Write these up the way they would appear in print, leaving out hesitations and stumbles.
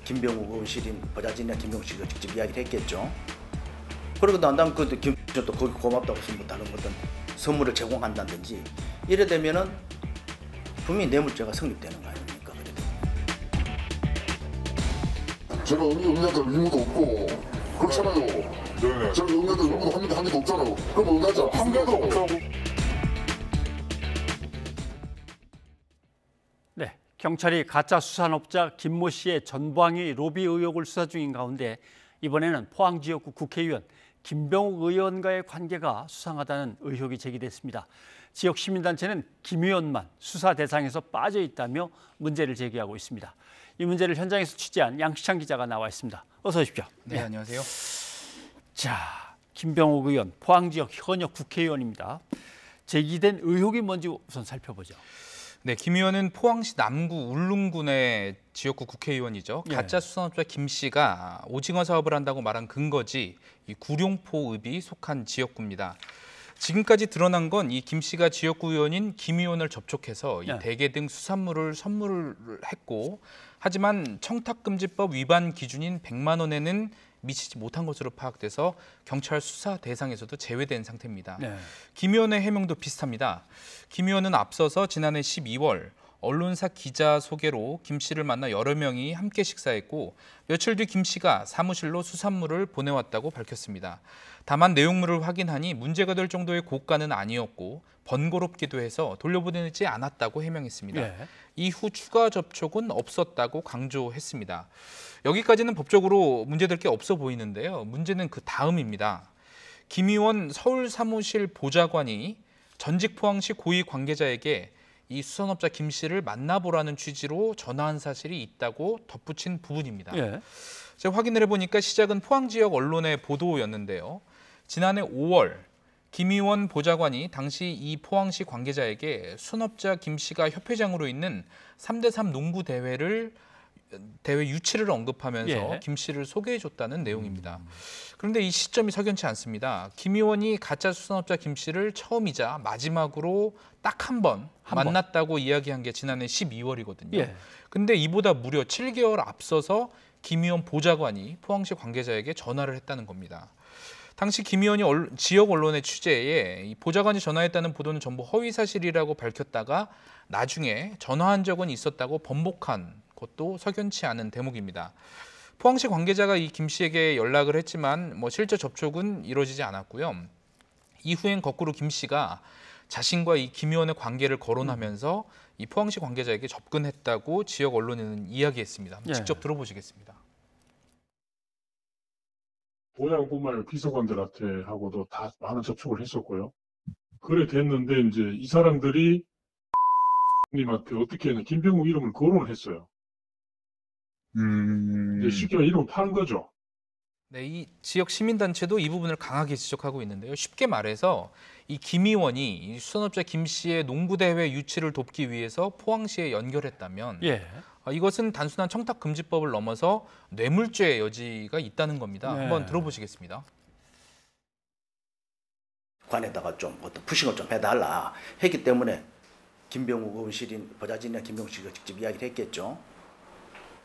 김병욱 의원실인 보좌진이나 김병욱 씨가 직접 이야기를 했겠죠. 그러고 난 다음 또 거기 고맙다고 해서 뭐 다른 어떤 선물을 제공한다든지 이래 되면은 분명히 뇌물죄가 성립되는 거 아닙니까? 제가 응대할 의무도 없고 그렇잖아요. 네네. 제가 응대할 의무도 한 개도 없잖아요. 그럼 응대하자. 한 개도 없다고. 네, 경찰이 가짜 수산업자 김모 씨의 전방위 로비 의혹을 수사 중인 가운데 이번에는 포항 지역구 국회의원 김병욱 의원과의 관계가 수상하다는 의혹이 제기됐습니다. 지역 시민단체는 김 의원만 수사 대상에서 빠져 있다며 문제를 제기하고 있습니다. 이 문제를 현장에서 취재한 양시창 기자가 나와 있습니다. 어서 오십시오. 네, 안녕하세요. 자, 김병욱 의원, 포항 지역 현역 국회의원입니다. 제기된 의혹이 뭔지 우선 살펴보죠. 네, 김 의원은 포항시 남구 울릉군의 지역구 국회의원이죠. 예. 가짜 수산업자 김 씨가 오징어 사업을 한다고 말한 근거지 이 구룡포읍이 속한 지역구입니다. 지금까지 드러난 건 이 김 씨가 지역구 의원인 김 의원을 접촉해서 이 예. 대게 등 수산물을 선물을 했고, 하지만 청탁금지법 위반 기준인 100만 원에는 미치지 못한 것으로 파악돼서 경찰 수사 대상에서도 제외된 상태입니다. 네. 김 의원의 해명도 비슷합니다. 김 의원은 앞서서 지난해 12월 언론사 기자 소개로 김 씨를 만나 여러 명이 함께 식사했고 며칠 뒤 김 씨가 사무실로 수산물을 보내왔다고 밝혔습니다. 다만 내용물을 확인하니 문제가 될 정도의 고가는 아니었고 번거롭기도 해서 돌려보내지 않았다고 해명했습니다. 예. 이후 추가 접촉은 없었다고 강조했습니다. 여기까지는 법적으로 문제될 게 없어 보이는데요. 문제는 그 다음입니다. 김 의원 서울 사무실 보좌관이 전직 포항시 고위 관계자에게 이 수산업자 김 씨를 만나보라는 취지로 전화한 사실이 있다고 덧붙인 부분입니다. 예. 제가 확인을 해보니까 시작은 포항 지역 언론의 보도였는데요. 지난해 5월 김 의원 보좌관이 당시 이 포항시 관계자에게 수산업자 김 씨가 협회장으로 있는 3대3 농구 대회 유치를 언급하면서 예. 김 씨를 소개해줬다는 내용입니다. 그런데 이 시점이 석연치 않습니다. 김 의원이 가짜 수산업자 김 씨를 처음이자 마지막으로 딱 한 번 만났다고 이야기한 게 지난해 12월이거든요. 예. 근데 이보다 무려 7개월 앞서서 김 의원 보좌관이 포항시 관계자에게 전화를 했다는 겁니다. 당시 김 의원이 지역 언론의 취재에 이 보좌관이 전화했다는 보도는 전부 허위 사실이라고 밝혔다가 나중에 전화한 적은 있었다고 번복한 것도 석연치 않은 대목입니다. 포항시 관계자가 이 김 씨에게 연락을 했지만 실제 접촉은 이루어지지 않았고요. 이후엔 거꾸로 김 씨가 자신과 이 김 의원의 관계를 거론하면서 이 포항시 관계자에게 접근했다고 지역 언론에는 이야기했습니다. 예. 직접 들어보시겠습니다. 보좌관뿐만 아니라 비서관들한테 하고도 다 많은 접촉을 했었고요. 그래 됐는데 이제 이 사람들이 님한테 어떻게 했냐, 김병욱 이름을 거론을 했어요. 이제 쉽게 말해 이름을 파는 거죠. 네, 이 지역 시민단체도 이 부분을 강하게 지적하고 있는데요. 쉽게 말해서 이 김 의원이 이 수산업자 김 씨의 농구대회 유치를 돕기 위해서 포항시에 연결했다면 예. 이것은 단순한 청탁금지법을 넘어서 뇌물죄의 여지가 있다는 겁니다. 네. 한번 들어보시겠습니다. 관에다가 좀 어떤 푸싱을 좀 해달라 했기 때문에 김병욱 의원실인 보좌진이나 김병욱 씨가 직접 이야기를 했겠죠.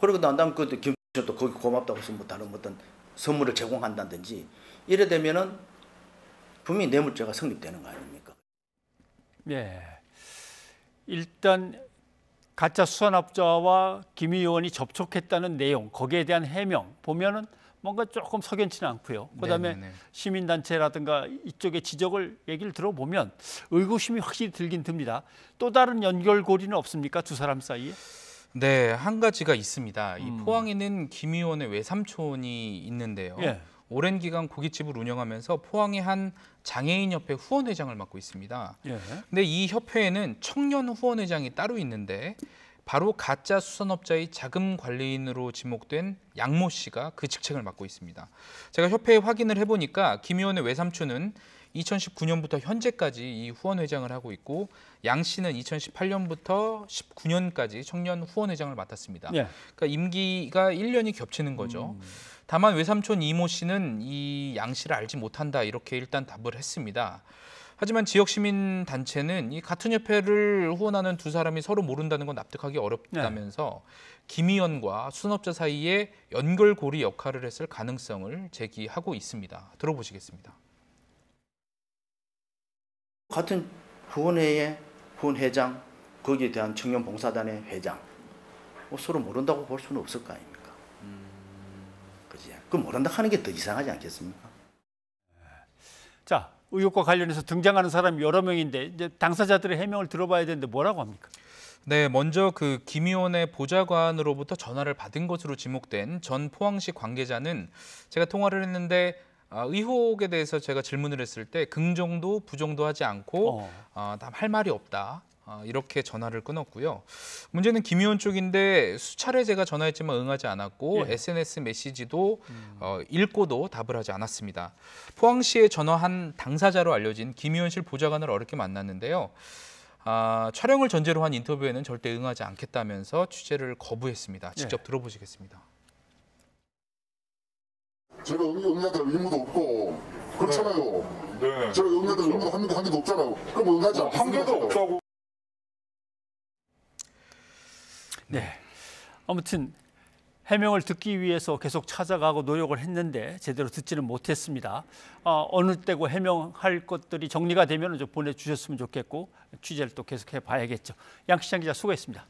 그러고 난 다음 또 거기 고맙다고 해서 뭐 다른 어떤 선물을 제공한다든지 이래 되면은 분명히 뇌물죄가 성립되는 거 아닙니까? 예. 일단 가짜 수산업자와 김 의원이 접촉했다는 내용, 거기에 대한 해명 보면은 뭔가 조금 석연치는 않고요. 그다음에 네네네. 시민단체라든가 이쪽의 지적을 얘기를 들어보면 의구심이 확실히 들긴 듭니다. 또 다른 연결고리는 없습니까? 두 사람 사이에? 네, 한 가지가 있습니다. 이 포항에는 김 의원의 외삼촌이 있는데요. 예. 오랜 기간 고깃집을 운영하면서 포항의 한 장애인협회 후원회장을 맡고 있습니다. 예. 근데 이 협회에는 청년 후원회장이 따로 있는데 바로 가짜 수산업자의 자금 관리인으로 지목된 양모 씨가 그 직책을 맡고 있습니다. 제가 협회에 확인을 해보니까 김 의원의 외삼촌은 2019년부터 현재까지 이 후원회장을 하고 있고 양 씨는 2018년부터 19년까지 청년 후원회장을 맡았습니다. 예. 그러니까 임기가 1년이 겹치는 거죠. 다만 외삼촌 이모 씨는 이 양 씨를 알지 못한다 이렇게 일단 답을 했습니다. 하지만 지역 시민 단체는 이 같은 협회를 후원하는 두 사람이 서로 모른다는 건 납득하기 어렵다면서 김 의원과 수산업자 사이에 연결고리 역할을 했을 가능성을 제기하고 있습니다. 들어보시겠습니다. 같은 후원회의 후원회장, 거기에 대한 청년봉사단의 회장, 뭐 서로 모른다고 볼 수는 없을 거 아닙니까? 그지? 그 모른다 하는 게 더 이상하지 않겠습니까? 자, 의혹과 관련해서 등장하는 사람이 여러 명인데 이제 당사자들의 해명을 들어봐야 되는데 뭐라고 합니까? 네, 먼저 그 김 의원의 보좌관으로부터 전화를 받은 것으로 지목된 전 포항시 관계자는 제가 통화를 했는데 의혹에 대해서 제가 질문을 했을 때 긍정도 부정도 하지 않고 할 말이 없다. 이렇게 전화를 끊었고요. 문제는 김 의원 쪽인데 수차례 제가 전화했지만 응하지 않았고 SNS 메시지도 읽고도 답을 하지 않았습니다. 포항시에 전화한 당사자로 알려진 김 의원실 보좌관을 어렵게 만났는데요. 촬영을 전제로 한 인터뷰에는 절대 응하지 않겠다면서 취재를 거부했습니다. 직접 들어보시겠습니다. 제가 응하자 의무도 없고 그렇잖아요. 네. 제가 응하자 의무도 한 개도 없잖아요. 그럼 응하지 않겠습니까? 한 개도 없다고. 네. 아무튼 해명을 듣기 위해서 계속 찾아가고 노력을 했는데 제대로 듣지는 못했습니다. 어느 때고 해명할 것들이 정리가 되면 좀 보내주셨으면 좋겠고 취재를 또 계속해 봐야겠죠. 양시장 기자 수고했습니다.